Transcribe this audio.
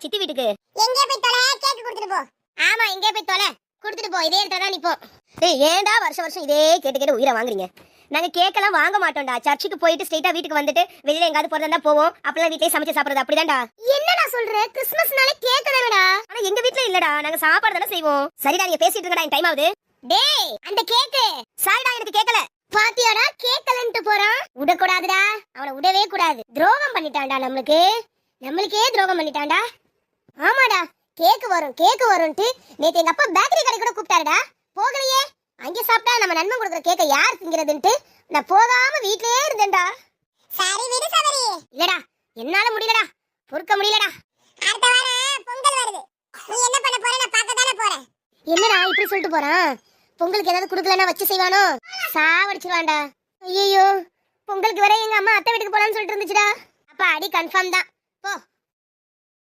சித்தி வீட்டுக்கு. எங்க போய் தொலை, கேக் கொடுத்துட்டு போ. ஆமா, எங்க போய் தொலை, கொடுத்துட்டு போ. இதே இடத்துல தான் நிப்போம். ஏய், ஏன்டா வருஷம் இதே கேட்டு உயிரை வாங்குறீங்க? நாங்க கேக்கெல்லாம் வாங்க மாட்டோம்டா. சர்ச்சுக்கு போயிட்டு ஸ்ட்ரைட்டா வீட்டுக்கு வந்துட்டு வெளியில எங்காவது போறதா போவோம். அப்பலாம் வீட்லயே சமைச்சு சாப்பிடுறது அப்படிதான்டா. என்னடா சொல்ற? கிறிஸ்மஸ்னாலே கேக் தானடா. ஆனா எங்க வீட்ல இல்லடா, நாங்க சாப்பாடு தான செய்வோம். சரிடா, நீங்க பேசிட்டு இருக்கடா, டைம் ஆகுது. டேய், அந்த கேக் சாரிடா, எனக்கு கேக்கல. பாத்தியாடா, கேக்கலன்ட்டு போறான். விடக்கூடாதுடா, அவனை விடவே கூடாது. துரோகம் பண்ணிட்டான்டா நம்மளுக்கே துரோகம் பண்ணிட்டான்டா. ஆமாடா, கேக் வரும்ட்டு நேத்து எங்க அப்பா பேக்கரி கடை கூட கூப்பிட்டாருடா. போகலையே. அங்க சாப்பிட்டா நம்ம நண்பன் கொடுக்குற கேக்க யார் திங்கிறதுன்ட்டு நான் போகாம வீட்லயே இருந்தேன்டா. சரி விடு சபரி. இல்லடா, என்னால முடியலடா, பொறுக்க முடியலடா. அடுத்த வாரம் பொங்கல் வருது. நீ என்ன பண்ண போற? நான் பார்க்க தானே போறேன். என்னடா இப்படி சொல்லிட்டு போறான்? பொங்கலுக்கு ஏதாவது குடுக்கலன்னா வச்சு செய்வானோ? சாவடிச்சிருவான்டா. ஐயோ, பொங்கலுக்கு வர எங்க அம்மா அத்தை வீட்டுக்கு போலான்னு சொல்லிட்டு இருந்துச்சுடா. அப்ப அடி கன்ஃபார்ம் தான். போ,